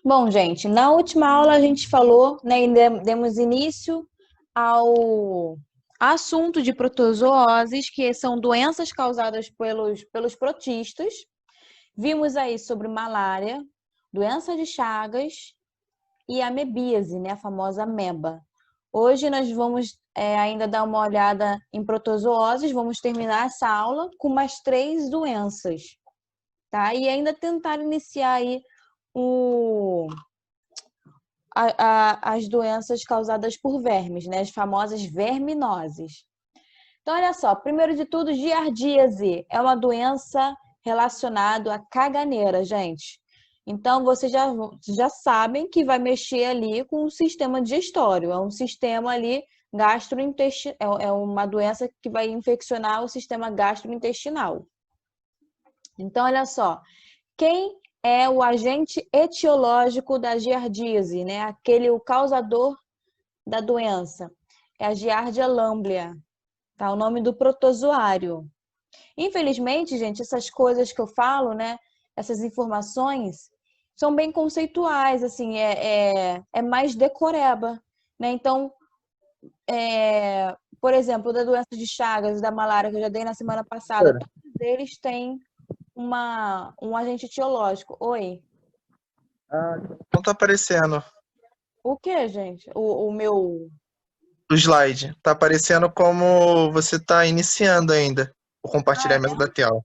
Bom, gente, na última aula a gente falou, né, e demos início ao assunto de protozooses, que são doenças causadas pelos protistas. Vimos aí sobre malária, doença de Chagas e amebíase, né, a famosa ameba. Hoje nós vamos ainda dar uma olhada em protozooses, vamos terminar essa aula com mais 3 doenças, tá? E ainda tentar iniciar aí o as doenças causadas por vermes, né? As famosas verminoses. Então, olha só, primeiro de tudo, giardíase é uma doença relacionada à caganeira, gente. Então, vocês já sabem que vai mexer ali com o sistema digestório. É um sistema ali gastrointestinal, é uma doença que vai infeccionar o sistema gastrointestinal. Então, olha só, quem é o agente etiológico da giardíase, né? O causador da doença. É a Giardia lamblia, tá? O nome do protozoário. Infelizmente, gente, essas coisas que eu falo, né? Essas informações são bem conceituais, assim, é mais decoreba, né? Então, por exemplo, da doença de Chagas, da malária que eu já dei na semana passada, Cara, todos eles têm um agente etiológico. Oi? não tá aparecendo O que, gente? O meu. o slide. Tá aparecendo como você tá iniciando ainda o Ah, compartilhamento é? da tela.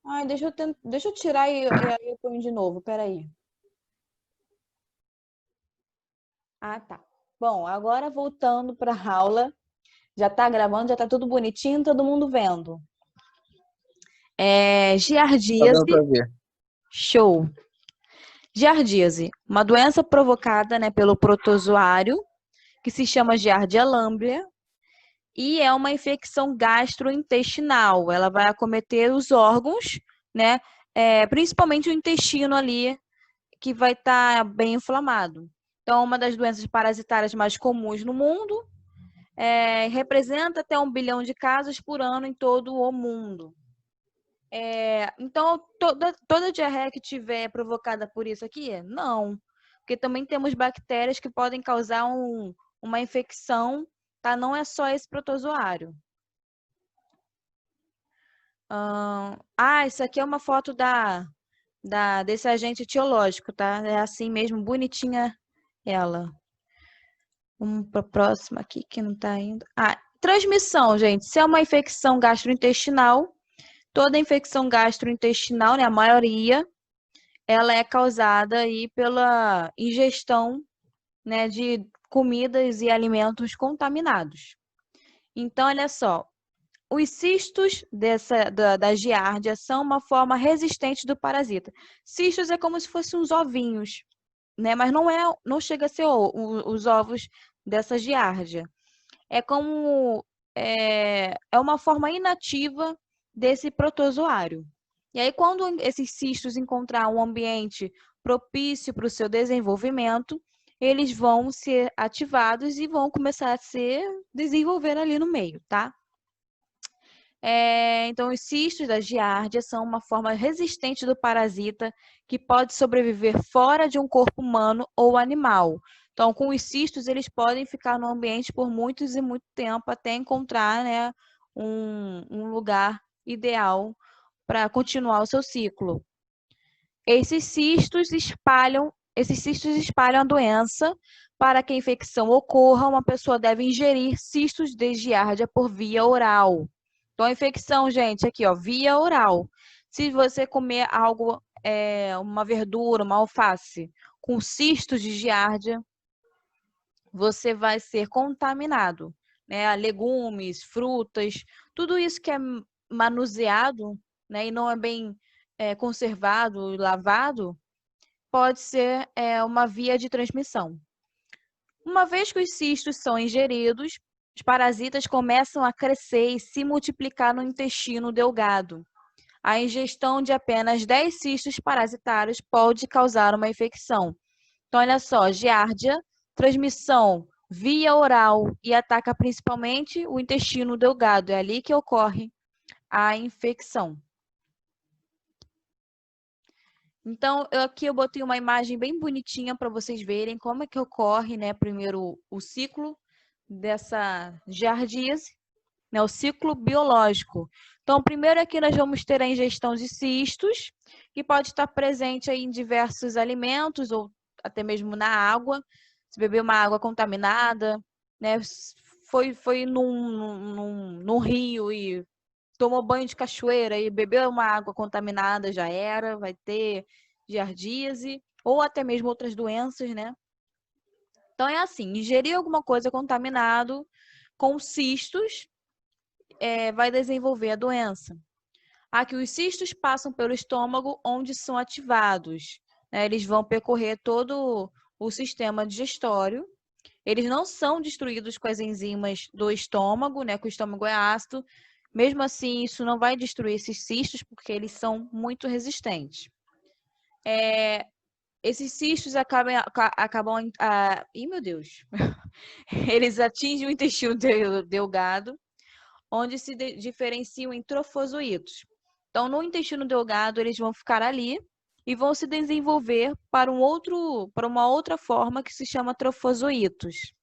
Ai, deixa eu tirar e aí eu ponho de novo. Peraí. Ah, tá. Bom, agora voltando para a aula. Já tá gravando, já tá tudo bonitinho, todo mundo vendo. Tá dando Giardíase, pra ver. show. Giardíase, uma doença provocada, né, pelo protozoário, que se chama Giardia lamblia, e é uma infecção gastrointestinal. Ela vai acometer os órgãos, né, principalmente o intestino ali, que vai estar bem inflamado. Então, uma das doenças parasitárias mais comuns no mundo, representa até 1 bilhão de casos por ano em todo o mundo. Então, toda diarreia que tiver provocada por isso aqui, não. Porque também temos bactérias que podem causar uma infecção, tá? Não é só esse protozoário. Isso aqui é uma foto desse agente etiológico, tá? É assim mesmo, bonitinha ela. Vamos para a próxima aqui, que não está indo. Transmissão, gente. Se é uma infecção gastrointestinal, toda infecção gastrointestinal, né, a maioria, ela é causada aí pela ingestão, né, de comidas e alimentos contaminados. Então, olha só, os cistos da giardia são uma forma resistente do parasita. Cistos é como se fossem uns ovinhos, né? Mas não chega a ser os ovos dessa giardia. É uma forma inativa desse protozoário. E aí, quando esses cistos encontrar um ambiente propício para o seu desenvolvimento, eles vão ser ativados e vão começar a se desenvolver ali no meio, tá? Então, os cistos da giardia são uma forma resistente do parasita que pode sobreviver fora de um corpo humano ou animal. Então, com os cistos, eles podem ficar no ambiente por muitos e muito tempo até encontrar, né, um lugar ideal para continuar o seu ciclo. Esses cistos espalham a doença. Para que a infecção ocorra, uma pessoa deve ingerir cistos de giardia por via oral. Então, a infecção, gente, aqui, ó, via oral. Se você comer algo, uma verdura, uma alface, com cistos de giardia, você vai ser contaminado, né? Legumes, frutas, tudo isso que é manuseado, né, e não é bem conservado e lavado, pode ser uma via de transmissão. Uma vez que os cistos são ingeridos, os parasitas começam a crescer e se multiplicar no intestino delgado. A ingestão de apenas 10 cistos parasitários pode causar uma infecção. Então, olha só, giardia, transmissão via oral e ataca principalmente o intestino delgado. É ali que ocorre a infecção. Então, aqui eu botei uma imagem bem bonitinha para vocês verem como é que ocorre, né, primeiro o ciclo dessa giardíase, né, o ciclo biológico. Então, primeiro aqui nós vamos ter a ingestão de cistos, que pode estar presente aí em diversos alimentos ou até mesmo na água. Se beber uma água contaminada, né, foi num rio e tomou banho de cachoeira e bebeu uma água contaminada, já era, vai ter giardíase ou até mesmo outras doenças, né? Então é assim, ingerir alguma coisa contaminado com cistos vai desenvolver a doença. Aqui os cistos passam pelo estômago onde são ativados, né? Eles vão percorrer todo o sistema digestório. Eles não são destruídos com as enzimas do estômago, né? Que o estômago é ácido. Mesmo assim, isso não vai destruir esses cistos, porque eles são muito resistentes. Esses cistos acabam ih, meu Deus! Eles atingem o intestino delgado, onde se diferenciam em trofozoítos. Então, no intestino delgado, eles vão ficar ali e vão se desenvolver para uma outra forma que se chama trofozoítos.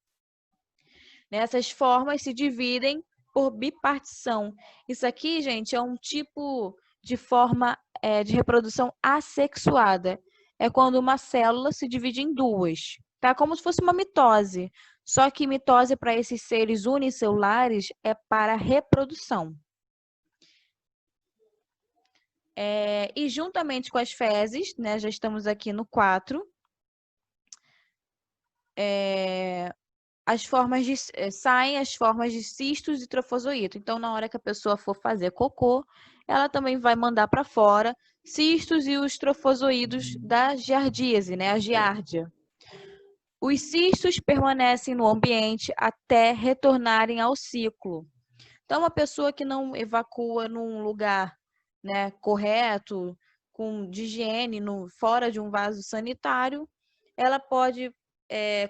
Essas formas se dividem por bipartição. Isso aqui, gente, é um tipo de forma de reprodução assexuada. É quando uma célula se divide em duas, tá? Como se fosse uma mitose. Só que mitose para esses seres unicelulares é para reprodução. E juntamente com as fezes, né, já estamos aqui no 4, saem as formas de cistos e trofozoíto. Então, na hora que a pessoa for fazer cocô, ela também vai mandar para fora cistos e os trofozoídos da giardíase, né, a giardia. Os cistos permanecem no ambiente até retornarem ao ciclo. Então, uma pessoa que não evacua num lugar, né, correto, de higiene, fora de um vaso sanitário, ela pode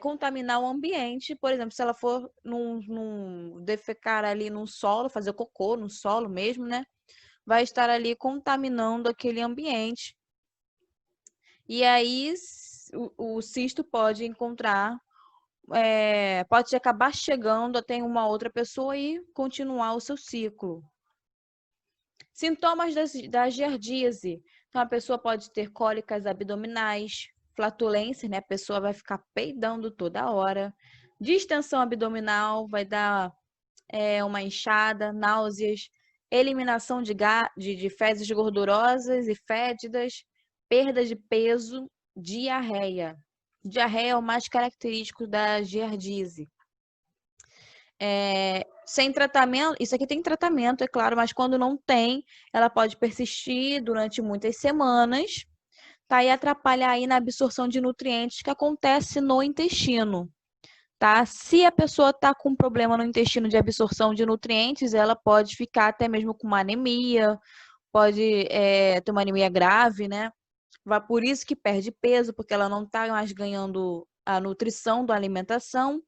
contaminar o ambiente. Por exemplo, se ela for defecar ali num solo, fazer cocô no solo mesmo, né? Vai estar ali contaminando aquele ambiente. E aí o cisto pode pode acabar chegando até uma outra pessoa e continuar o seu ciclo. Sintomas da giardíase. Então, a pessoa pode ter cólicas abdominais, flatulência, né? A pessoa vai ficar peidando toda hora. Distensão abdominal, vai dar uma inchada, náuseas, eliminação de fezes gordurosas e fétidas, perda de peso, diarreia. Diarreia é o mais característico da giardíase. Sem tratamento, isso aqui tem tratamento, é claro, mas quando não tem, ela pode persistir durante muitas semanas, tá? E atrapalhar aí na absorção de nutrientes que acontece no intestino, tá? Se a pessoa tá com problema no intestino de absorção de nutrientes, ela pode ficar até mesmo com uma anemia, pode ter uma anemia grave, né? Por isso que perde peso, porque ela não tá mais ganhando a nutrição da alimentação.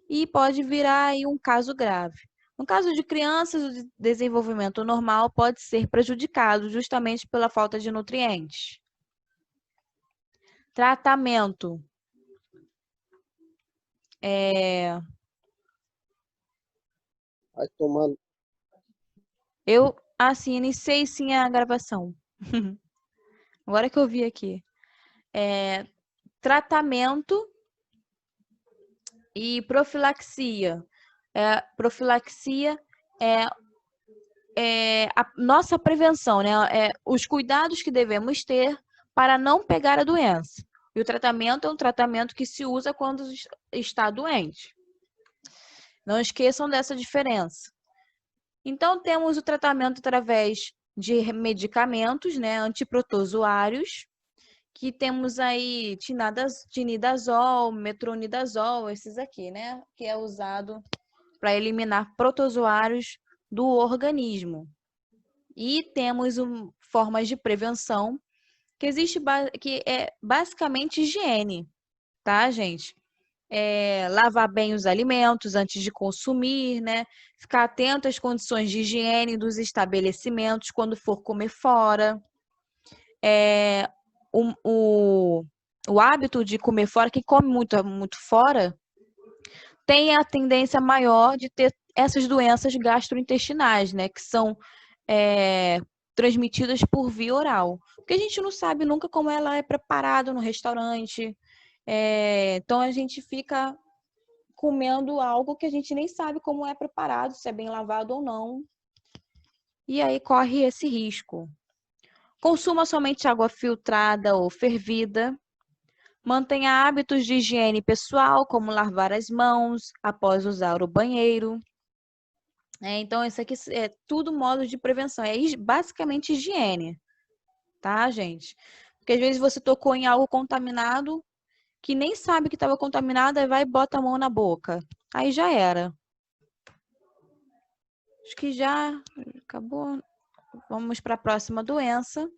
E pode virar aí um caso grave. No caso de crianças, o desenvolvimento normal pode ser prejudicado justamente pela falta de nutrientes. Tratamento. Vai tomando. Eu, assim, iniciei sim a gravação. Agora que eu vi aqui. Tratamento e profilaxia. Profilaxia é a nossa prevenção, né? Os cuidados que devemos ter para não pegar a doença. E o tratamento é um tratamento que se usa quando está doente. Não esqueçam dessa diferença. Então, temos o tratamento através de medicamentos, né, antiprotozoários, que temos aí tinidazol, metronidazol, esses aqui, né, que é usado para eliminar protozoários do organismo. E temos formas de prevenção, que é basicamente higiene, tá, gente? Lavar bem os alimentos antes de consumir, né? Ficar atento às condições de higiene dos estabelecimentos quando for comer fora. o hábito de comer fora, quem come muito fora, tem a tendência maior de ter essas doenças gastrointestinais, né? Que são transmitidas por via oral. Porque a gente não sabe nunca como ela é preparada no restaurante. Então, a gente fica comendo algo que a gente nem sabe como é preparado, se é bem lavado ou não. E aí corre esse risco. Consuma somente água filtrada ou fervida. Mantenha hábitos de higiene pessoal, como lavar as mãos após usar o banheiro. Então, isso aqui é tudo modo de prevenção. É basicamente higiene, tá, gente? Porque às vezes você tocou em algo contaminado, que nem sabe que estava contaminado, aí vai e bota a mão na boca. Aí já era. Acho que já acabou. Vamos para a próxima doença.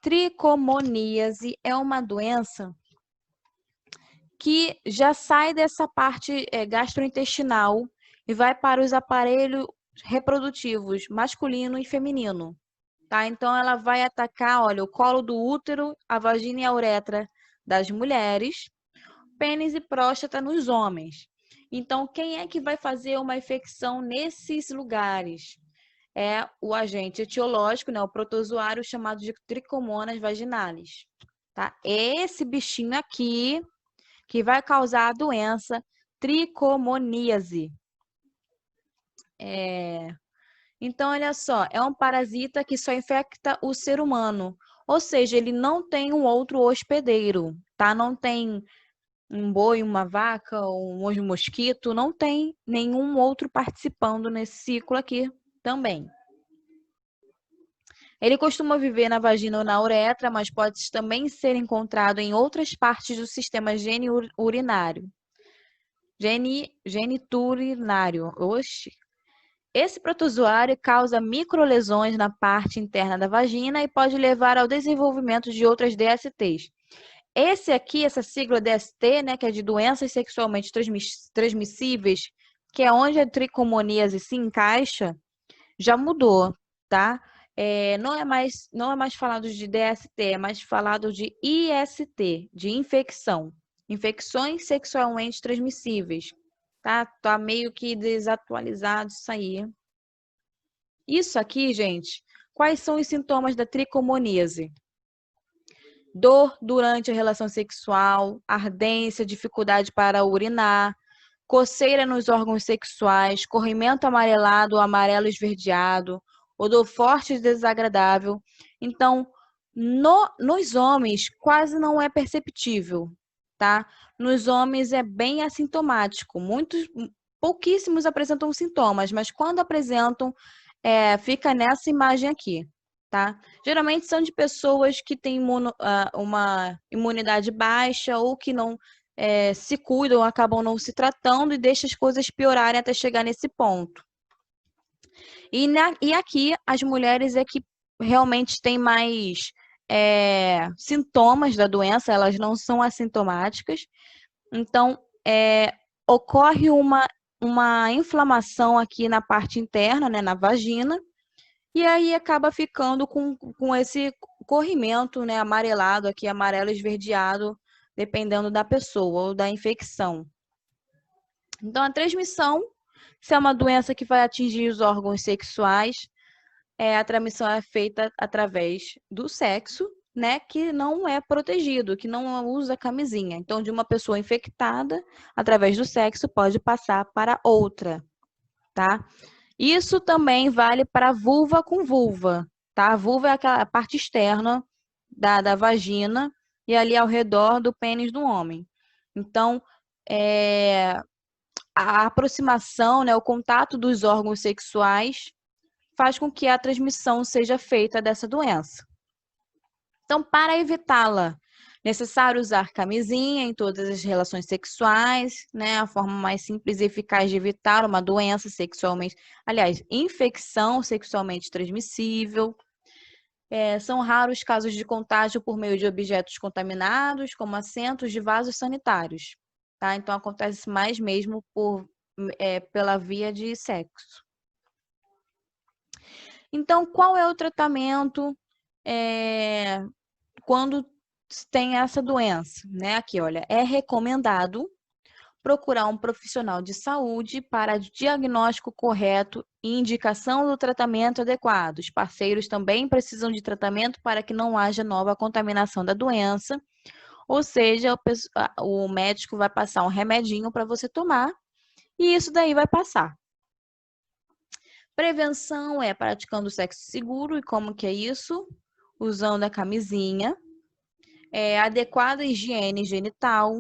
Tricomoníase é uma doença que já sai dessa parte gastrointestinal e vai para os aparelhos reprodutivos masculino e feminino, tá? Então ela vai atacar, olha, o colo do útero, a vagina e a uretra das mulheres, pênis e próstata nos homens. Então, quem é que vai fazer uma infecção nesses lugares? É o agente etiológico, né, o protozoário chamado de Trichomonas vaginalis, tá? Esse bichinho aqui que vai causar a doença tricomoníase. Então, olha só, é um parasita que só infecta o ser humano, ou seja, ele não tem um outro hospedeiro, tá? Não tem um boi, uma vaca, ou um mosquito, não tem nenhum outro participando nesse ciclo aqui também. Ele costuma viver na vagina ou na uretra, mas pode também ser encontrado em outras partes do sistema geniturinário. Oxi. Esse protozoário causa microlesões na parte interna da vagina e pode levar ao desenvolvimento de outras DSTs. Esse aqui, essa sigla DST, né, que é de doenças sexualmente transmissíveis, que é onde a tricomoníase se encaixa, já mudou, tá? Não é mais falado de DST, é mais falado de IST, de infecção. Infecções sexualmente transmissíveis, tá? Tá meio que desatualizado isso aí. Isso aqui, gente, quais são os sintomas da tricomoníase? Dor durante a relação sexual, ardência, dificuldade para urinar, coceira nos órgãos sexuais, corrimento amarelado ou amarelo esverdeado, odor forte e desagradável. Então, nos homens quase não é perceptível, tá? Nos homens é bem assintomático. Pouquíssimos apresentam sintomas, mas quando apresentam, fica nessa imagem aqui, tá? Geralmente são de pessoas que têm uma imunidade baixa ou que não se cuidam, acabam não se tratando e deixam as coisas piorarem até chegar nesse ponto. E aqui as mulheres é que realmente têm mais sintomas da doença, elas não são assintomáticas. Então, ocorre uma inflamação aqui na parte interna, né, na vagina, e aí acaba ficando com esse corrimento, né, amarelado aqui, amarelo esverdeado, dependendo da pessoa ou da infecção. Então, a transmissão, se é uma doença que vai atingir os órgãos sexuais, a transmissão é feita através do sexo, né, que não é protegido, que não usa camisinha. Então, de uma pessoa infectada, através do sexo, pode passar para outra, tá? Isso também vale para vulva com vulva, tá? A vulva é aquela parte externa da vagina e ali ao redor do pênis do homem. Então, a aproximação, né, o contato dos órgãos sexuais faz com que a transmissão seja feita dessa doença. Então, para evitá-la, necessário usar camisinha em todas as relações sexuais, né? A forma mais simples e eficaz de evitar uma doença sexualmente, aliás, infecção sexualmente transmissível. São raros casos de contágio por meio de objetos contaminados, como assentos de vasos sanitários, tá? Então, acontece mais mesmo pela via de sexo. Então, qual é o tratamento quando tem essa doença, né? Aqui, olha, é recomendado procurar um profissional de saúde para diagnóstico correto e indicação do tratamento adequado. Os parceiros também precisam de tratamento para que não haja nova contaminação da doença, ou seja, o médico vai passar um remedinho para você tomar e isso daí vai passar. Prevenção é praticando sexo seguro, e como que é isso? Usando a camisinha, adequada higiene genital,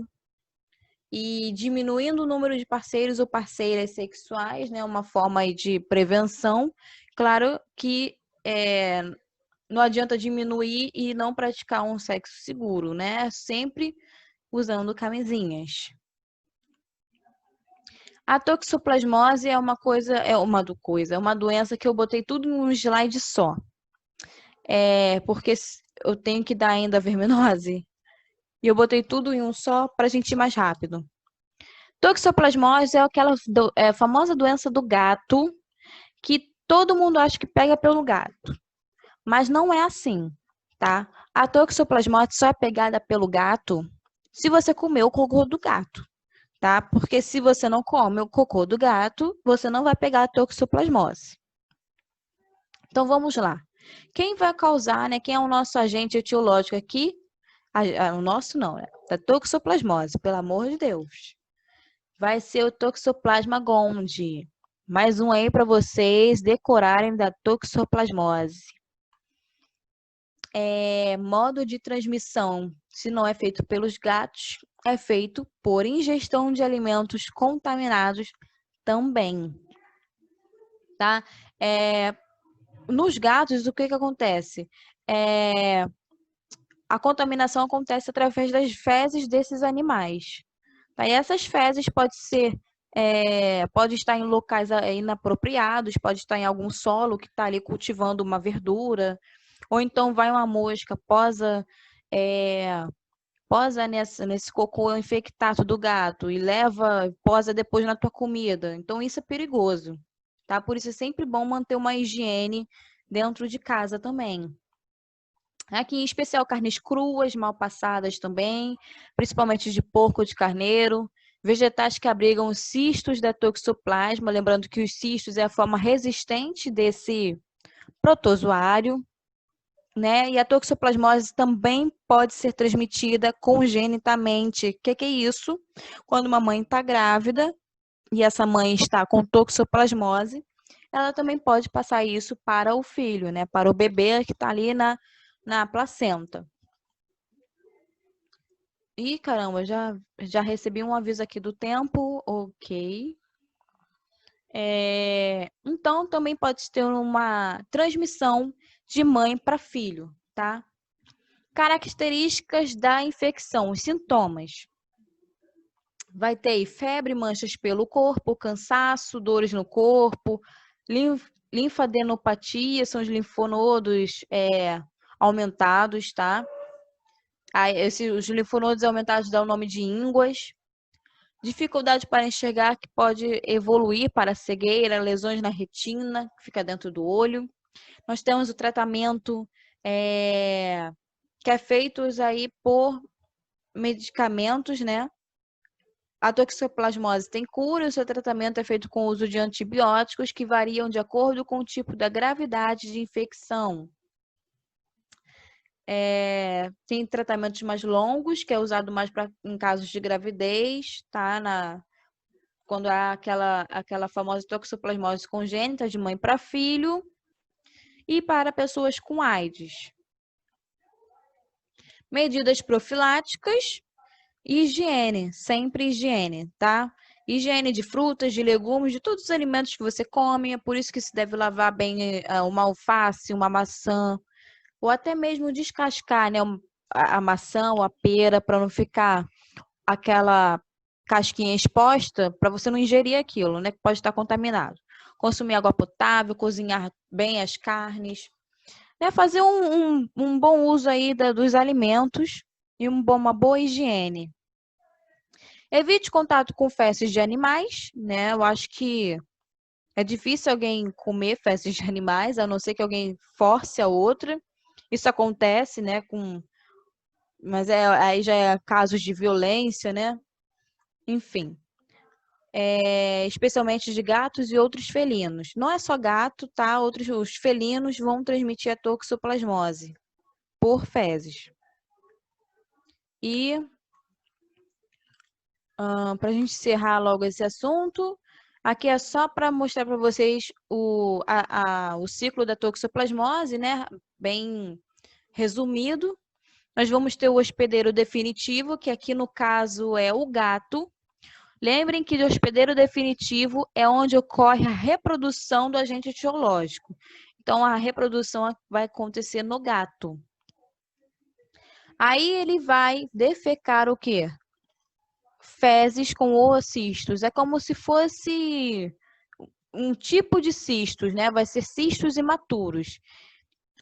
e diminuindo o número de parceiros ou parceiras sexuais, né? Uma forma aí de prevenção. Claro que não adianta diminuir e não praticar um sexo seguro, né? Sempre usando camisinhas. A toxoplasmose é uma doença que eu botei tudo em um slide só. Porque eu tenho que dar ainda a verminose. E eu botei tudo em um só para a gente ir mais rápido. Toxoplasmose é aquela famosa doença do gato que todo mundo acha que pega pelo gato. Mas não é assim, tá? A toxoplasmose só é pegada pelo gato se você comer o cocô do gato, tá? Porque se você não come o cocô do gato, você não vai pegar a toxoplasmose. Então vamos lá. Quem vai causar, né? Quem é o nosso agente etiológico aqui? O nosso não, né? Da toxoplasmose, pelo amor de Deus. Vai ser o Toxoplasma gondii. Mais um aí para vocês decorarem da toxoplasmose. Modo de transmissão, se não é feito pelos gatos, é feito por ingestão de alimentos contaminados também, tá? Nos gatos, o que acontece? A contaminação acontece através das fezes desses animais. Tá? E essas fezes pode estar em locais inapropriados, pode estar em algum solo que está ali cultivando uma verdura, ou então vai uma mosca, posa nesse cocô infectado do gato e posa depois na tua comida. Então isso é perigoso, tá? Por isso é sempre bom manter uma higiene dentro de casa também. Aqui em especial carnes cruas, mal passadas também, principalmente de porco ou de carneiro. Vegetais que abrigam os cistos da toxoplasma, lembrando que os cistos é a forma resistente desse protozoário, né? E a toxoplasmose também pode ser transmitida congenitamente. O que é isso? Quando uma mãe está grávida e essa mãe está com toxoplasmose, ela também pode passar isso para o filho, né? Para o bebê que está ali na placenta. Ih, caramba, já recebi um aviso aqui do tempo, ok. Então, também pode ter uma transmissão de mãe para filho, tá? Características da infecção, os sintomas. Vai ter febre, manchas pelo corpo, cansaço, dores no corpo, linfadenopatia, são os linfonodos aumentados, tá? Os linfonodos aumentados dão o nome de ínguas. Dificuldade para enxergar, que pode evoluir para cegueira, lesões na retina, que fica dentro do olho. Nós temos o tratamento que é feito aí por medicamentos, né? A toxoplasmose tem cura, o seu tratamento é feito com o uso de antibióticos que variam de acordo com o tipo da gravidade de infecção. Tem tratamentos mais longos, que é usado mais em casos de gravidez, tá? Quando há aquela famosa toxoplasmose congênita de mãe para filho, e para pessoas com AIDS. Medidas profiláticas, higiene, sempre higiene, tá? Higiene de frutas, de legumes, de todos os alimentos que você come, é por isso que se deve lavar bem uma alface, uma maçã, ou até mesmo descascar, né, a maçã ou a pera para não ficar aquela casquinha exposta, para você não ingerir aquilo, né, que pode estar contaminado. Consumir água potável, cozinhar bem as carnes, né, fazer um bom uso aí dos alimentos e uma boa higiene. Evite contato com fezes de animais, né? Eu acho que é difícil alguém comer fezes de animais, a não ser que alguém force a outra. Isso acontece, né, com mas aí já é casos de violência, né? Enfim. Especialmente de gatos e outros felinos. Não é só gato, tá? Os felinos vão transmitir a toxoplasmose por fezes. E para a gente encerrar logo esse assunto, aqui é só para mostrar para vocês o ciclo da toxoplasmose, né? Bem resumido. Nós vamos ter o hospedeiro definitivo, que aqui no caso é o gato. Lembrem que o hospedeiro definitivo é onde ocorre a reprodução do agente etiológico. Então, a reprodução vai acontecer no gato. Aí ele vai defecar o quê? Fezes com oocistos. É como se fosse um tipo de cistos, né? Vai ser cistos imaturos.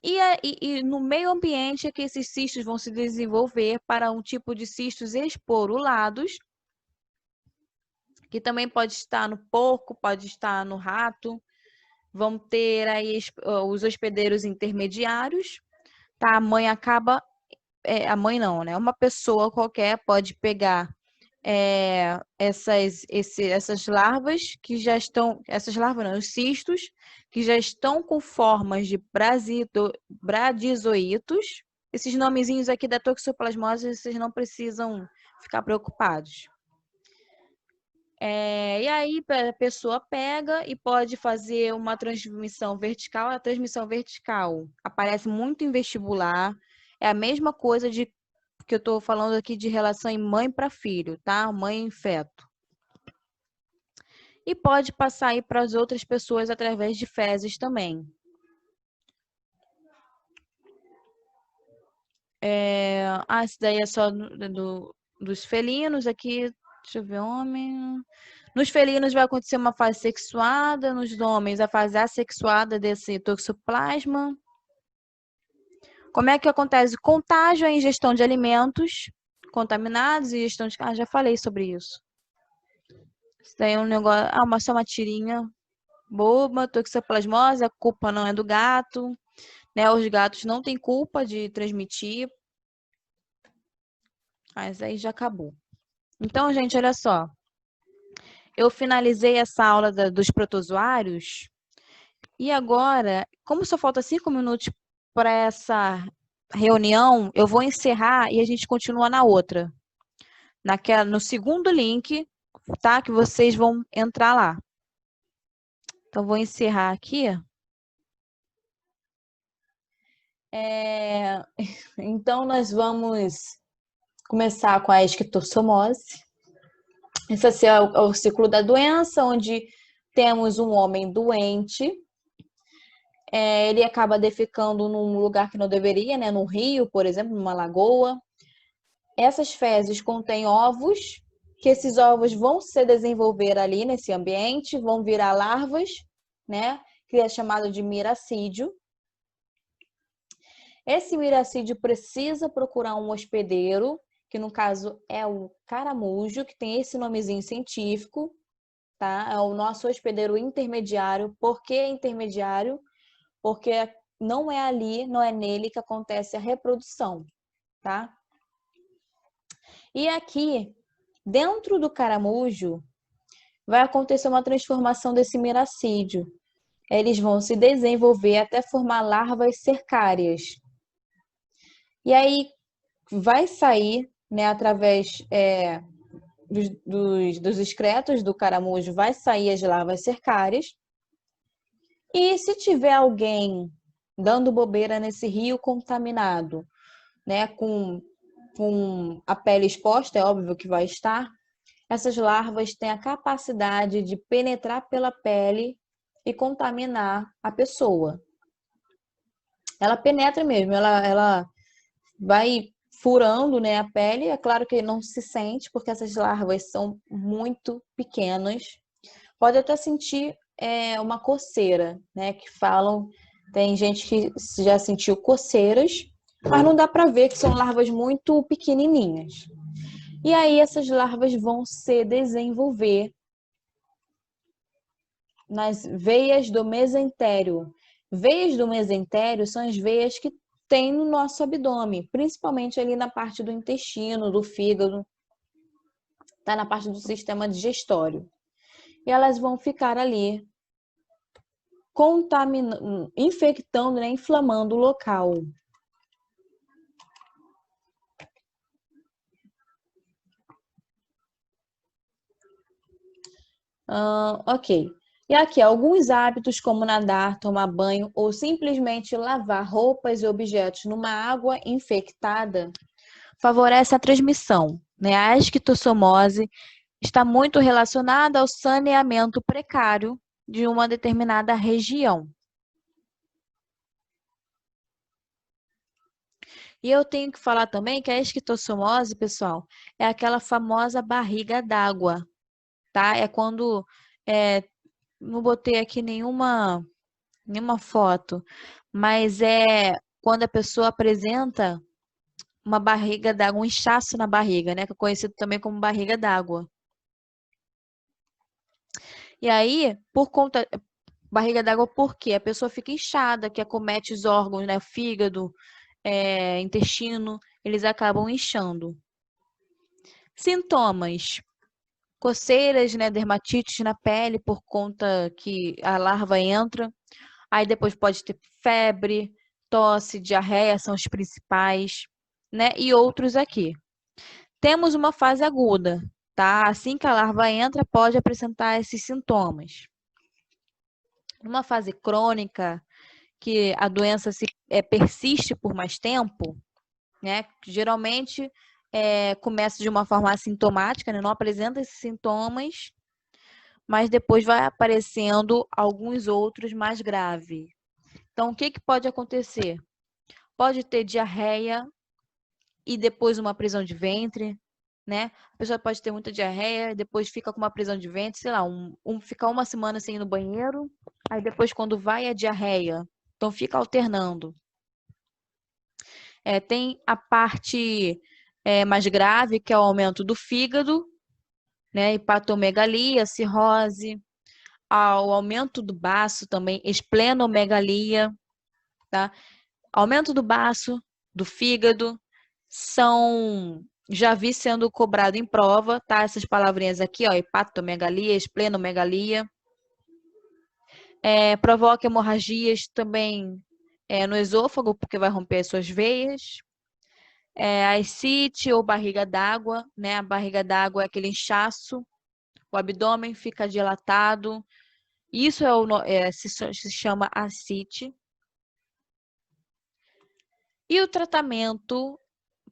E no meio ambiente é que esses cistos vão se desenvolver para um tipo de cistos esporulados, que também pode estar no porco, pode estar no rato. Vão ter aí os hospedeiros intermediários, tá? A mãe acaba... a mãe não, né? Uma pessoa qualquer pode pegar essas larvas que já estão... Essas larvas não, os cistos, que já estão com formas de bradizoítos. Esses nomezinhos aqui da toxoplasmose, vocês não precisam ficar preocupados. E aí a pessoa pega e pode fazer uma transmissão vertical. A transmissão vertical aparece muito em vestibular. É a mesma coisa que eu estou falando aqui de relação em mãe para filho, tá? Mãe e feto. E pode passar aí para as outras pessoas através de fezes também. Esse daí é só dos felinos. Aqui, deixa eu ver, homem... Nos felinos vai acontecer uma fase sexuada, nos homens a fase assexuada desse toxoplasma. Como é que acontece? Contágio é ingestão de alimentos contaminados e ingestão de... já falei sobre isso. Isso daí é um negócio... só uma tirinha boba. Toxoplasmose, a culpa não é do gato, né? Os gatos não têm culpa de transmitir. Mas aí já acabou. Então, gente, olha só. Eu finalizei essa aula dos protozoários e agora, como só falta 5 minutos para essa reunião, eu vou encerrar e a gente continua na outra. No segundo link, tá? Que vocês vão entrar lá. Então, vou encerrar aqui. Então, nós vamos começar com a esquistossomose. Esse é o ciclo da doença, onde temos um homem doente. Ele acaba defecando num lugar que não deveria, né? Num rio, por exemplo, numa lagoa. Essas fezes contêm ovos, que esses ovos vão se desenvolver ali nesse ambiente, vão virar larvas, né? Que é chamado de miracídio. Esse miracídio precisa procurar um hospedeiro, que no caso é o caramujo, que tem esse nomezinho científico, tá? É o nosso hospedeiro intermediário. Por que intermediário? Porque não é ali, não é nele que acontece a reprodução, tá? E aqui, dentro do caramujo, vai acontecer uma transformação desse miracídio. Eles vão se desenvolver até formar larvas cercárias. E aí vai sair, né, através dos excretos do caramujo, vai sair as larvas cercárias. E se tiver alguém dando bobeira nesse rio contaminado, né, com a pele exposta, é óbvio que vai estar, essas larvas têm a capacidade de penetrar pela pele e contaminar a pessoa. Ela penetra mesmo, ela vai furando, né, a pele. É claro que não se sente, porque essas larvas são muito pequenas. Pode até sentir uma coceira, né, que falam... Tem gente que já sentiu coceiras, mas não dá para ver que são larvas muito pequenininhas. E aí essas larvas vão se desenvolver nas veias do mesentério. Veias do mesentério são as veias que tem no nosso abdômen, principalmente ali na parte do intestino, do fígado, tá na parte do sistema digestório. E elas vão ficar ali contaminando, infectando, né, inflamando o local. Ok. E aqui, alguns hábitos como nadar, tomar banho ou simplesmente lavar roupas e objetos numa água infectada favorece a transmissão, né? A esquistossomose está muito relacionada ao saneamento precário de uma determinada região. E eu tenho que falar também que a esquistossomose, pessoal, é aquela famosa barriga d'água, tá? É quando não botei aqui nenhuma foto, mas é quando a pessoa apresenta uma barriga d'água, um inchaço na barriga, né? Que é conhecido também como barriga d'água. E aí, barriga d'água por quê? A pessoa fica inchada, que acomete os órgãos, né? Fígado, intestino, eles acabam inchando. Sintomas: coceiras, né? Dermatites na pele por conta que a larva entra. Aí depois pode ter febre, tosse, diarreia, são os principais, né? E outros aqui. Temos uma fase aguda, tá? Assim que a larva entra, pode apresentar esses sintomas. Numa fase crônica, que a doença persiste por mais tempo, né? Geralmente começa de uma forma assintomática, né? Não apresenta esses sintomas, mas depois vai aparecendo alguns outros mais graves. Então, o que pode acontecer? Pode ter diarreia e depois uma prisão de ventre, né? A pessoa pode ter muita diarreia, depois fica com uma prisão de ventre, sei lá, fica uma semana sem ir no banheiro, aí depois quando vai a diarreia. Então, fica alternando. Tem a parte mais grave, que é o aumento do fígado, né? Hepatomegalia, cirrose, o aumento do baço também, esplenomegalia, tá? Aumento do baço, do fígado, já vi sendo cobrado em prova, tá? Essas palavrinhas aqui, ó, hepatomegalia, esplenomegalia. Provoca hemorragias também no esôfago, porque vai romper as suas veias. Ascite ou barriga d'água, né? A barriga d'água é aquele inchaço, o abdômen fica dilatado. Isso se chama ascite. E o tratamento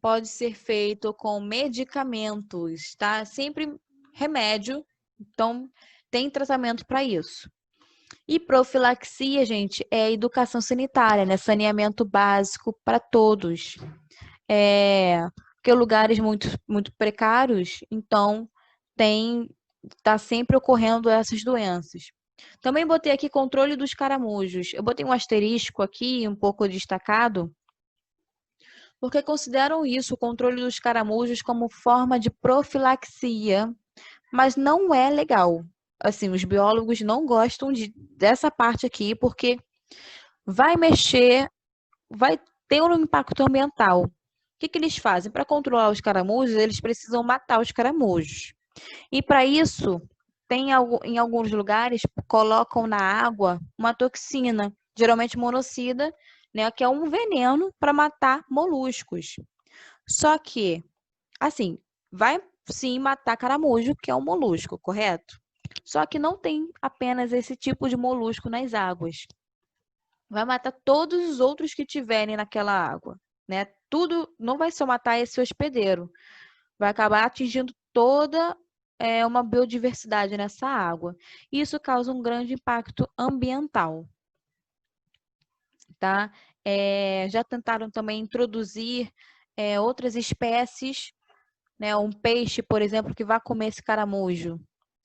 pode ser feito com medicamentos, tá? Sempre remédio, então tem tratamento para isso. E profilaxia, gente, é educação sanitária, né? Saneamento básico para todos. Porque lugares muito precários, então tá sempre ocorrendo essas doenças. Também botei aqui controle dos caramujos. Eu botei um asterisco aqui, um pouco destacado, porque consideram isso, o controle dos caramujos, como forma de profilaxia, mas não é legal. Assim, os biólogos não gostam dessa parte aqui, porque vai ter um impacto ambiental. O que eles fazem? Para controlar os caramujos, eles precisam matar os caramujos. E para isso, em alguns lugares, colocam na água uma toxina, geralmente monocida, né, que é um veneno para matar moluscos. Só que, assim, vai sim matar caramujo, que é um molusco, correto? Só que não tem apenas esse tipo de molusco nas águas. Vai matar todos os outros que tiverem naquela água, né? Tudo não vai só matar esse hospedeiro, vai acabar atingindo toda uma biodiversidade nessa água. Isso causa um grande impacto ambiental, tá? Já tentaram também introduzir outras espécies, né? Um peixe, por exemplo, que vai comer esse caramujo.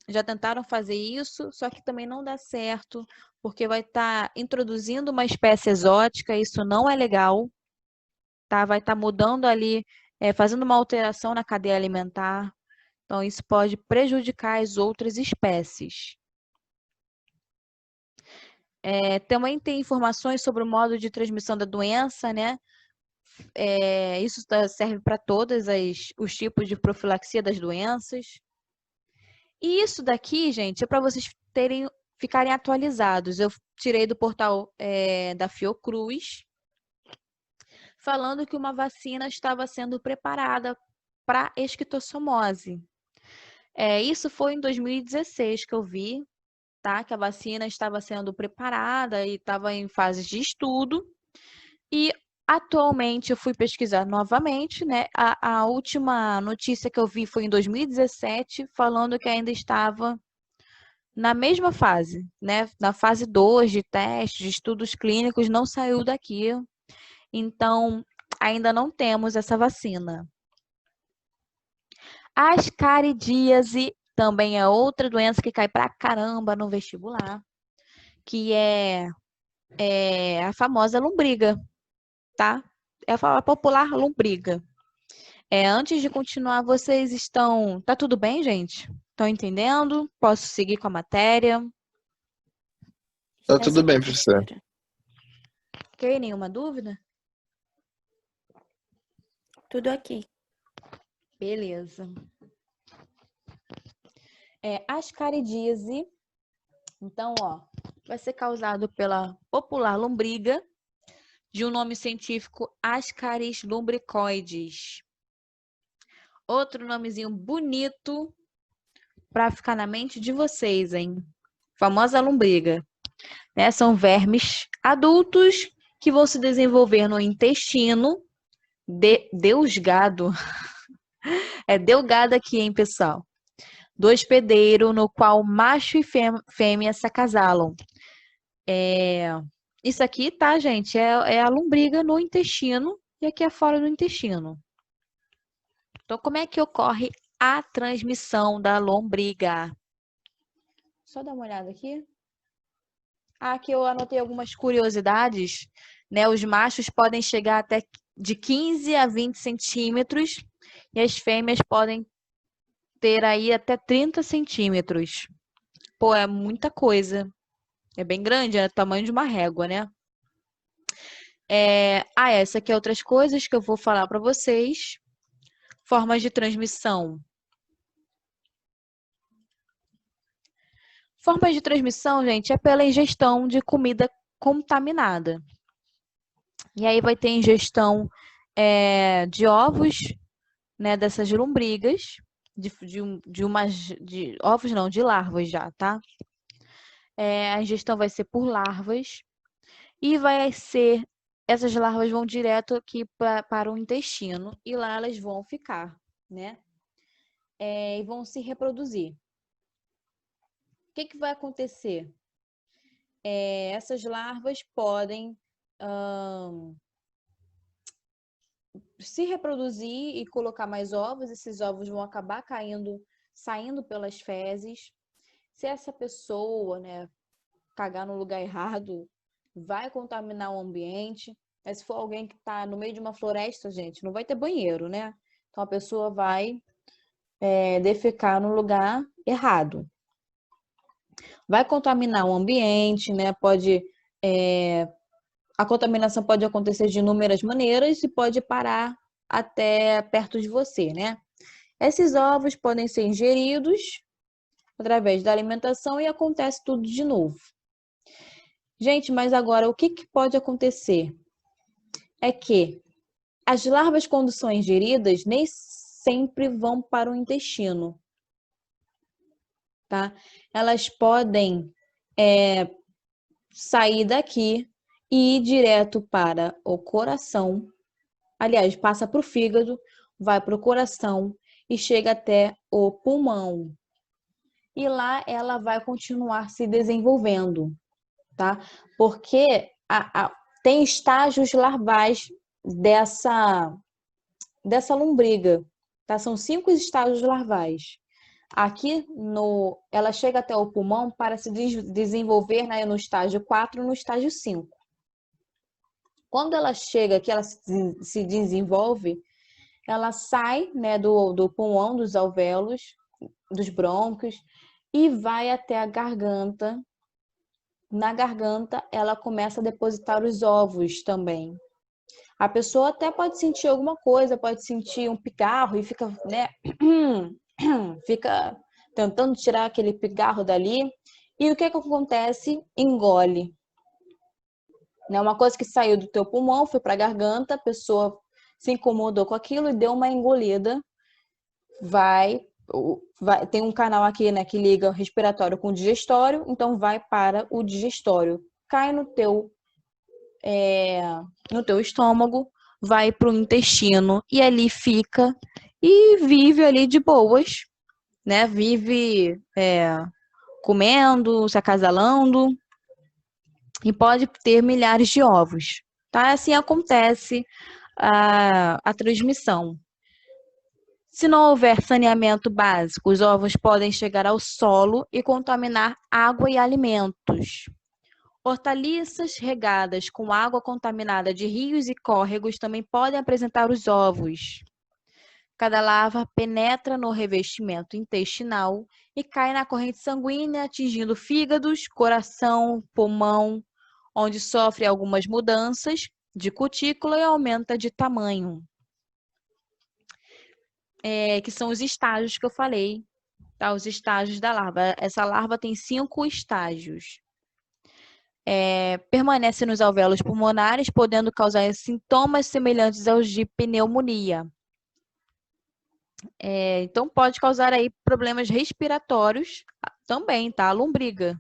Já tentaram fazer isso, só que também não dá certo, porque vai estar introduzindo uma espécie exótica, isso não é legal, tá? Vai estar mudando ali, fazendo uma alteração na cadeia alimentar. Então, isso pode prejudicar as outras espécies. Também tem informações sobre o modo de transmissão da doença, né? Isso serve para todos os tipos de profilaxia das doenças. E isso daqui, gente, é para vocês ficarem atualizados. Eu tirei do portal da Fiocruz, falando que uma vacina estava sendo preparada para esquistossomose. Isso foi em 2016 que eu vi, tá? Que a vacina estava sendo preparada e estava em fase de estudo. E atualmente eu fui pesquisar novamente, né? A última notícia que eu vi foi em 2017, falando que ainda estava na mesma fase, né? Na fase 2 de testes, de estudos clínicos, não saiu daqui. Então, ainda não temos essa vacina. Ascaridíase também é outra doença que cai pra caramba no vestibular, que é a famosa lombriga, tá? É a popular lombriga. Antes de continuar, vocês estão... Tá tudo bem, gente? Estão entendendo? Posso seguir com a matéria? Tá tudo bem, professor. Ok, nenhuma dúvida? Tudo aqui. Beleza. Ascaridíase, então, vai ser causado pela popular lombriga, de um nome científico Ascaris lumbricoides. Outro nomezinho bonito para ficar na mente de vocês, hein? Famosa lombriga. Né? São vermes adultos que vão se desenvolver no intestino deusgado. É delgado aqui, hein, pessoal? Do hospedeiro, no qual macho e fêmea se acasalam. Isso aqui, tá, gente? É a lombriga no intestino e aqui é fora do intestino. Então, como é que ocorre a transmissão da lombriga? Só dar uma olhada aqui. Aqui eu anotei algumas curiosidades, né? Os machos podem chegar até de 15 a 20 centímetros e as fêmeas podem ter aí até 30 centímetros. Pô, é muita coisa. É bem grande, é o tamanho de uma régua, né? Essa aqui é outras coisas que eu vou falar para vocês. Formas de transmissão. Formas de transmissão, gente, é pela ingestão de comida contaminada. E aí vai ter ingestão de ovos, né, dessas lombrigas, ovos não, de larvas já, tá? A ingestão vai ser por larvas e essas larvas vão direto aqui para o intestino e lá elas vão ficar, né? E vão se reproduzir. O que vai acontecer? Essas larvas podem se reproduzir e colocar mais ovos. Esses ovos vão acabar saindo pelas fezes. Se essa pessoa, né, cagar no lugar errado, vai contaminar o ambiente. Mas se for alguém que está no meio de uma floresta, gente, não vai ter banheiro, né? Então a pessoa vai defecar no lugar errado. Vai contaminar o ambiente, né? A contaminação pode acontecer de inúmeras maneiras e pode parar até perto de você, né? Esses ovos podem ser ingeridos através da alimentação e acontece tudo de novo. Gente, mas agora o que pode acontecer? É que as larvas, quando são ingeridas, nem sempre vão para o intestino, tá? Elas podem sair daqui e ir direto para o coração. Aliás, passa para o fígado, vai para o coração e chega até o pulmão. E lá ela vai continuar se desenvolvendo, tá? Porque tem estágios larvais dessa lombriga, tá? São 5 estágios larvais. Aqui ela chega até o pulmão para se desenvolver, né, no estágio 4 e no estágio 5. Quando ela chega aqui, ela se desenvolve, ela sai, né, do pulmão, dos alvéolos, dos brônquios e vai até a garganta. Na garganta, ela começa a depositar os ovos também. A pessoa até pode sentir alguma coisa, pode sentir um pigarro e fica, né, fica tentando tirar aquele pigarro dali. E o que que acontece? Engole. Né? Uma coisa que saiu do teu pulmão, foi para a garganta, a pessoa se incomodou com aquilo e deu uma engolida. Tem um canal aqui, né, que liga o respiratório com o digestório, então vai para o digestório. Cai no teu estômago, vai para o intestino e ali fica e vive ali de boas, né? Vive comendo, se acasalando e pode ter milhares de ovos, tá? Assim acontece a transmissão. Se não houver saneamento básico, os ovos podem chegar ao solo e contaminar água e alimentos. Hortaliças regadas com água contaminada de rios e córregos também podem apresentar os ovos. Cada larva penetra no revestimento intestinal e cai na corrente sanguínea, atingindo fígados, coração, pulmão, onde sofre algumas mudanças de cutícula e aumenta de tamanho. Que são os estágios que eu falei, tá? Os estágios da larva. Essa larva tem 5 estágios. Permanece nos alvéolos pulmonares, podendo causar sintomas semelhantes aos de pneumonia. Então, pode causar aí problemas respiratórios também, tá? A lombriga.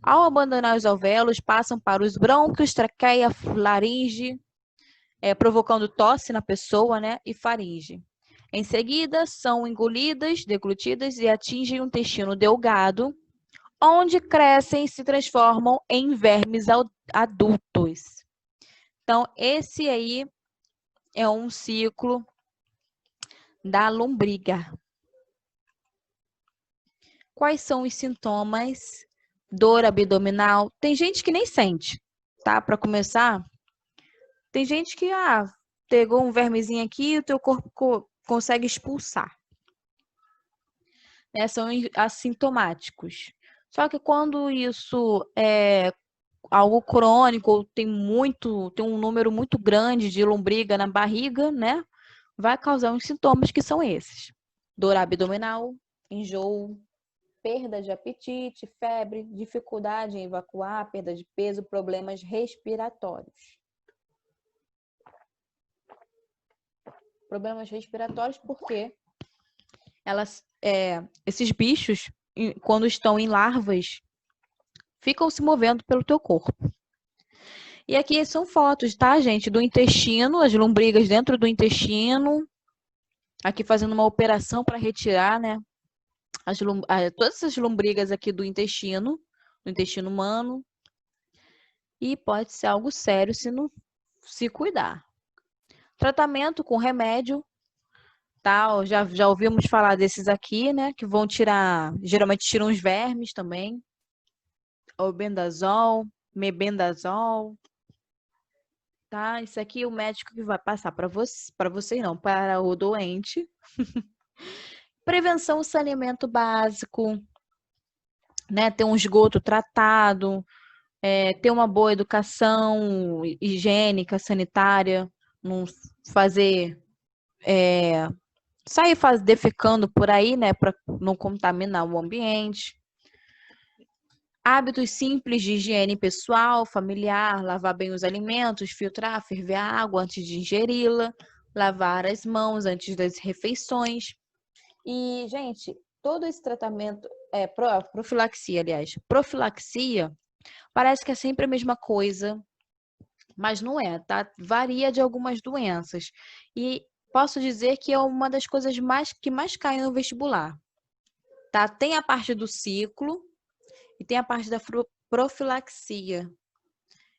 Ao abandonar os alvéolos, passam para os brônquios, traqueia, laringe, provocando tosse na pessoa, né? E faringe. Em seguida, são engolidas, deglutidas e atingem o intestino delgado, onde crescem e se transformam em vermes adultos. Então, esse aí é um ciclo da lombriga. Quais são os sintomas? Dor abdominal. Tem gente que nem sente, tá? Para começar, tem gente que pegou um vermezinho aqui e o teu corpo consegue expulsar. São assintomáticos. Só que quando isso é algo crônico, tem um número muito grande de lombriga na barriga, né? Vai causar uns sintomas que são esses: dor abdominal, enjoo, perda de apetite, febre, dificuldade em evacuar, perda de peso, problemas respiratórios. Problemas respiratórios porque esses bichos, quando estão em larvas, ficam se movendo pelo teu corpo. E aqui são fotos, tá, gente? Do intestino, as lombrigas dentro do intestino. Aqui fazendo uma operação para retirar, né? Todas essas lombrigas aqui do intestino humano. E pode ser algo sério se não se cuidar. Tratamento com remédio, tá? Já ouvimos falar desses aqui, né? Que vão tirar, geralmente tiram os vermes também. Albendazol, mebendazol. Tá? Isso aqui é o médico que vai passar para vocês não, para o doente. Prevenção, saneamento básico, né? Ter um esgoto tratado, ter uma boa educação higiênica, sanitária, não fazer sair defecando por aí, né? Para não contaminar o ambiente. Hábitos simples de higiene pessoal, familiar, lavar bem os alimentos, filtrar, ferver a água antes de ingeri-la, lavar as mãos antes das refeições. E, gente, todo esse tratamento, profilaxia, aliás, profilaxia, parece que é sempre a mesma coisa, mas não é, tá? Varia de algumas doenças. E posso dizer que é uma das coisas que mais caem no vestibular, tá? Tem a parte do ciclo, e tem a parte da profilaxia.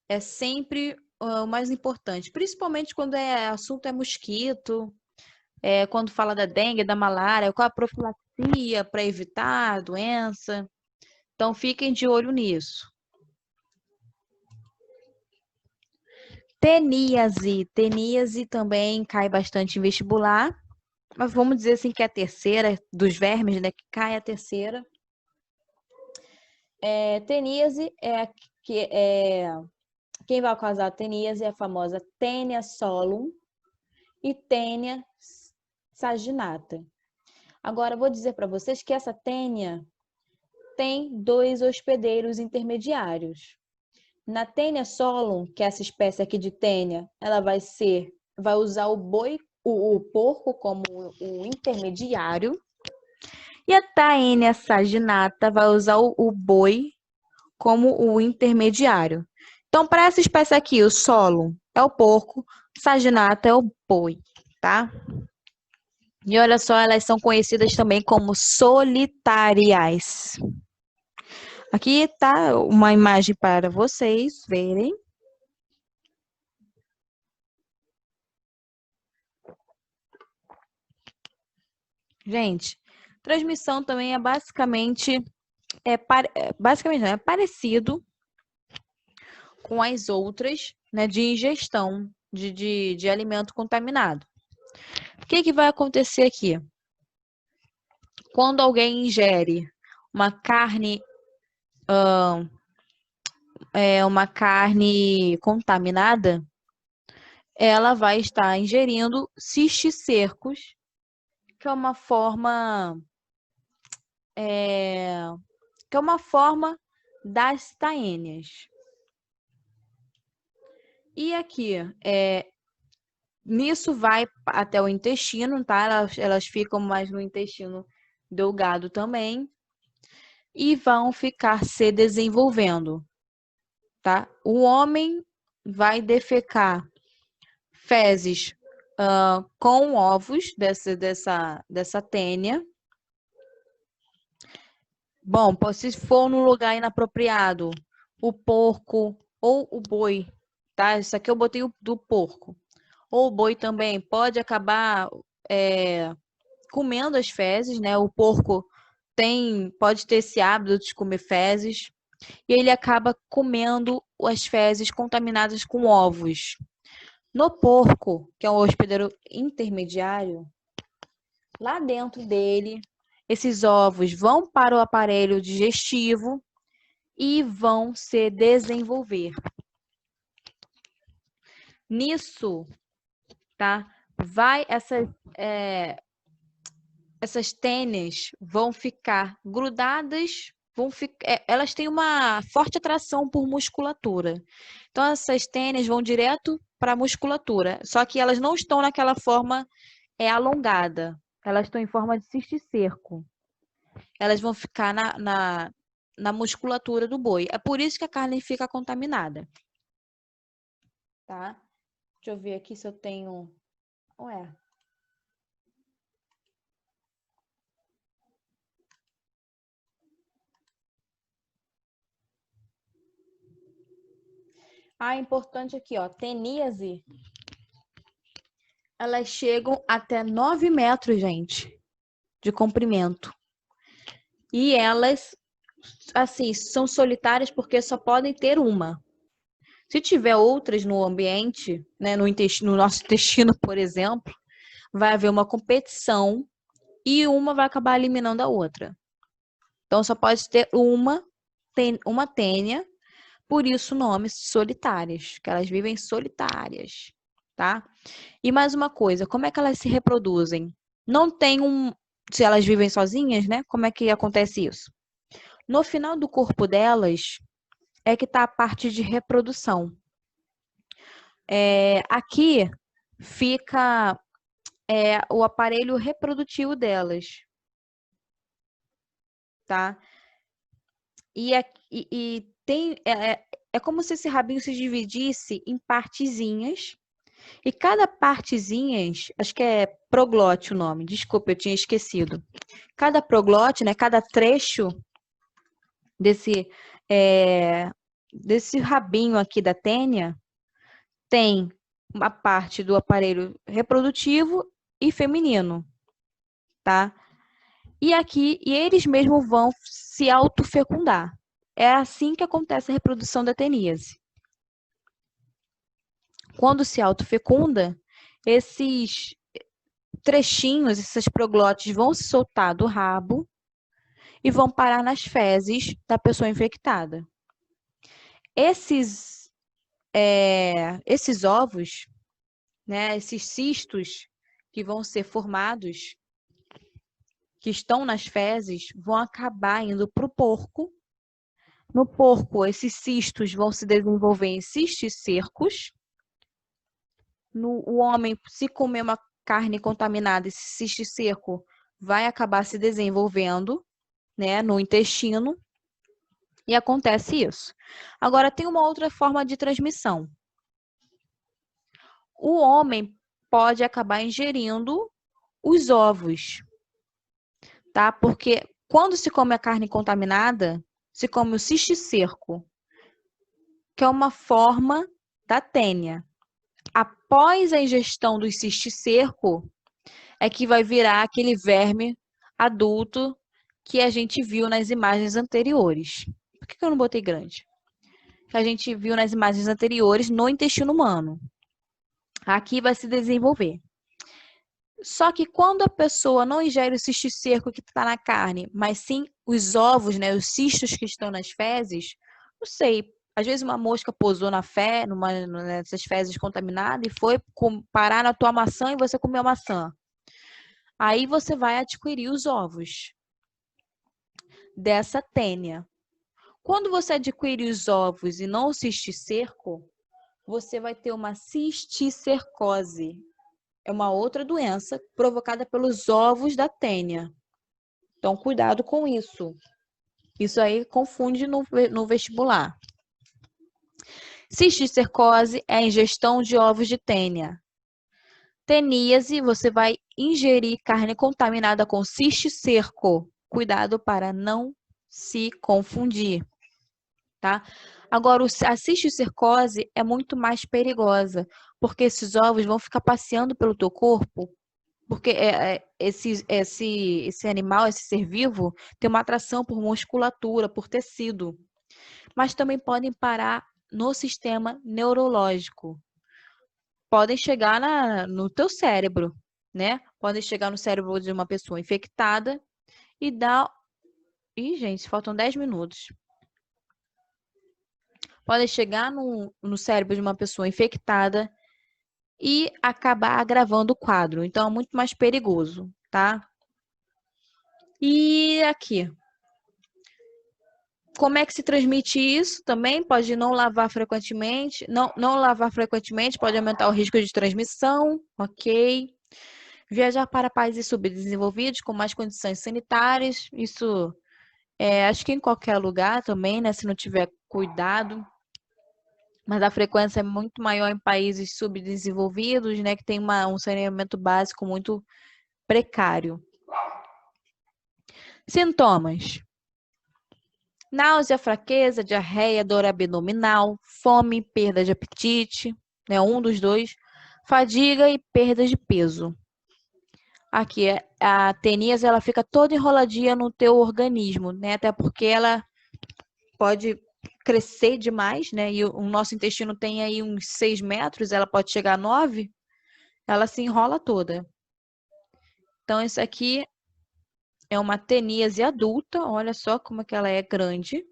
É sempre o mais importante, principalmente quando assunto é mosquito, quando fala da dengue, da malária, qual a profilaxia para evitar a doença. Então, fiquem de olho nisso. Teníase. Teníase também cai bastante em vestibular, mas vamos dizer assim que é a terceira dos vermes, né? Que cai a terceira. Teníase Quem vai causar a teníase é a famosa Taenia solum e Taenia saginata. Agora, eu vou dizer para vocês que essa tênia tem 2 hospedeiros intermediários. Na Taenia solum, que é essa espécie aqui de tênia, ela vai usar o porco como o intermediário. E a Taenia saginata vai usar o boi como o intermediário. Então, para essa espécie aqui, o solum é o porco, saginata é o boi, tá? E olha só, elas são conhecidas também como solitárias. Aqui tá uma imagem para vocês verem. Gente, transmissão também é basicamente não, é parecido com as outras, né, de ingestão de alimento contaminado. O que vai acontecer aqui? Quando alguém ingere uma carne contaminada, ela vai estar ingerindo cisticercos, que é uma forma das taênias. E aqui, nisso vai até o intestino, tá? Elas ficam mais no intestino delgado também e vão ficar se desenvolvendo, tá? O homem vai defecar fezes com ovos dessa tênia. Bom, se for num lugar inapropriado, o porco ou o boi, tá? Isso aqui eu botei do porco. Ou o boi também pode acabar comendo as fezes, né? O porco pode ter esse hábito de comer fezes e ele acaba comendo as fezes contaminadas com ovos. No porco, que é um hospedeiro intermediário, lá dentro dele, esses ovos vão para o aparelho digestivo e vão se desenvolver. Nisso, tá? Essas tênias vão ficar grudadas, elas têm uma forte atração por musculatura. Então, essas tênias vão direto para a musculatura, só que elas não estão naquela forma alongada, elas estão em forma de cisticerco. Elas vão ficar na musculatura do boi. É por isso que a carne fica contaminada. Tá? Deixa eu ver aqui se eu tenho... Ué... importante aqui, ó, teníase, elas chegam até 9 metros, gente, de comprimento. E elas, assim, são solitárias porque só podem ter uma. Se tiver outras no ambiente, né, no nosso intestino, por exemplo, vai haver uma competição e uma vai acabar eliminando a outra. Então, só pode ter uma tênia. Por isso o nome solitárias, que elas vivem solitárias, tá? E mais uma coisa, como é que elas se reproduzem? Não tem se elas vivem sozinhas, né? Como é que acontece isso? No final do corpo delas é que está a parte de reprodução. Aqui fica o aparelho reprodutivo delas, tá? E tem, é como se esse rabinho se dividisse em partezinhas. E cada partezinhas, acho que é proglote o nome, desculpa, eu tinha esquecido. Cada proglote, né, cada trecho desse rabinho aqui da tênia tem uma parte do aparelho reprodutivo e feminino, tá? E eles mesmos vão se autofecundar. É assim que acontece a reprodução da teníase. Quando se autofecunda, esses trechinhos, essas proglotes vão se soltar do rabo e vão parar nas fezes da pessoa infectada. Esses esses ovos, né, esses cistos que vão ser formados, que estão nas fezes, vão acabar indo para o porco. No porco, esses cistos vão se desenvolver em cisticercos. O homem, se comer uma carne contaminada, esse cisticerco vai acabar se desenvolvendo, né, no intestino. E acontece isso. Agora, tem uma outra forma de transmissão. O homem pode acabar ingerindo os ovos, tá? Porque quando se come a carne contaminada, se come o cisticerco, que é uma forma da tênia. Após a ingestão do cisticerco, é que vai virar aquele verme adulto que a gente viu nas imagens anteriores. Por que eu não botei grande? Que a gente viu nas imagens anteriores no intestino humano. Aqui vai se desenvolver. Só que quando a pessoa não ingere o cisticerco que está na carne, mas sim os ovos, né, os cistos que estão nas fezes, não sei, às vezes uma mosca pousou nessas fezes contaminadas e foi parar na tua maçã e você comeu a maçã. Aí você vai adquirir os ovos dessa tênia. Quando você adquire os ovos e não o cisticerco, você vai ter uma cisticercose. É uma outra doença provocada pelos ovos da tênia. Então, cuidado com isso. Isso aí confunde no vestibular. Cisticercose é a ingestão de ovos de tênia. Teníase, você vai ingerir carne contaminada com cisticerco. Cuidado para não se confundir, tá? Agora, a cisticercose é muito mais perigosa, porque esses ovos vão ficar passeando pelo teu corpo, porque esse animal, esse ser vivo, tem uma atração por musculatura, por tecido, mas também podem parar no sistema neurológico. Podem chegar no teu cérebro, né? Podem chegar no cérebro de uma pessoa infectada e dar... Ih, gente, faltam 10 minutos. Podem chegar no cérebro de uma pessoa infectada e acabar agravando o quadro. Então, é muito mais perigoso, tá? E aqui. Como é que se transmite isso também? Pode não lavar frequentemente. Não lavar frequentemente pode aumentar o risco de transmissão, ok? Viajar para países subdesenvolvidos com mais condições sanitárias. Isso, acho que em qualquer lugar também, né? Se não tiver cuidado. Mas a frequência é muito maior em países subdesenvolvidos, né? Que tem um saneamento básico muito precário. Sintomas: náusea, fraqueza, diarreia, dor abdominal, fome, perda de apetite, né? Um dos dois. Fadiga e perda de peso. Aqui, a teníase, ela fica toda enroladinha no teu organismo, né? Até porque ela pode crescer demais, né? E o nosso intestino tem aí uns 6 metros, ela pode chegar a 9, ela se enrola toda. Então, isso aqui é uma teníase adulta, olha só como é que ela é grande.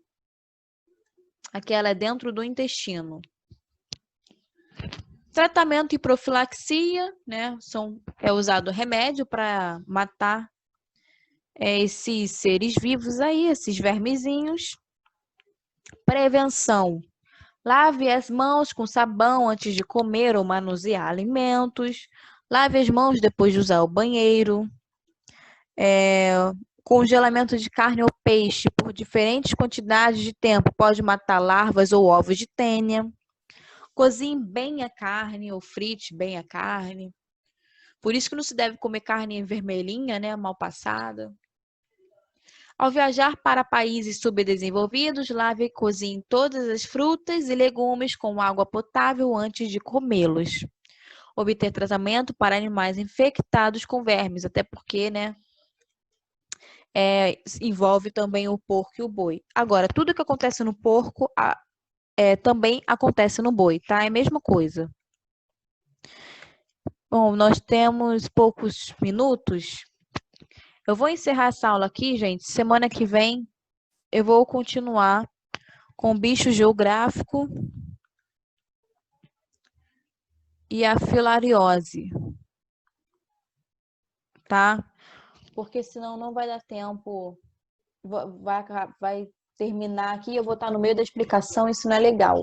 Aqui ela é dentro do intestino. Tratamento e profilaxia, né? É usado remédio para matar esses seres vivos aí, esses vermezinhos. Prevenção: lave as mãos com sabão antes de comer ou manusear alimentos. Lave as mãos depois de usar o banheiro. Congelamento de carne ou peixe por diferentes quantidades de tempo pode matar larvas ou ovos de tênia. Cozinhe bem a carne ou frite bem a carne. Por isso que não se deve comer carne vermelhinha, né, mal passada. Ao viajar para países subdesenvolvidos, lave e cozinhe todas as frutas e legumes com água potável antes de comê-los. Obter tratamento para animais infectados com vermes, até porque, né, envolve também o porco e o boi. Agora, tudo que acontece no porco também acontece no boi, tá? É a mesma coisa. Bom, nós temos poucos minutos. Eu vou encerrar essa aula aqui, gente. Semana que vem eu vou continuar com bicho geográfico e a filariose, tá? Porque senão não vai dar tempo, vai terminar aqui, eu vou estar no meio da explicação, isso não é legal,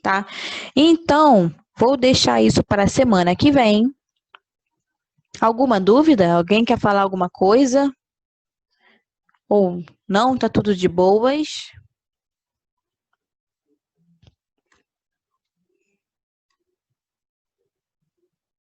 tá? Então, vou deixar isso para a semana que vem. Alguma dúvida? Alguém quer falar alguma coisa? Ou não? Tá tudo de boas?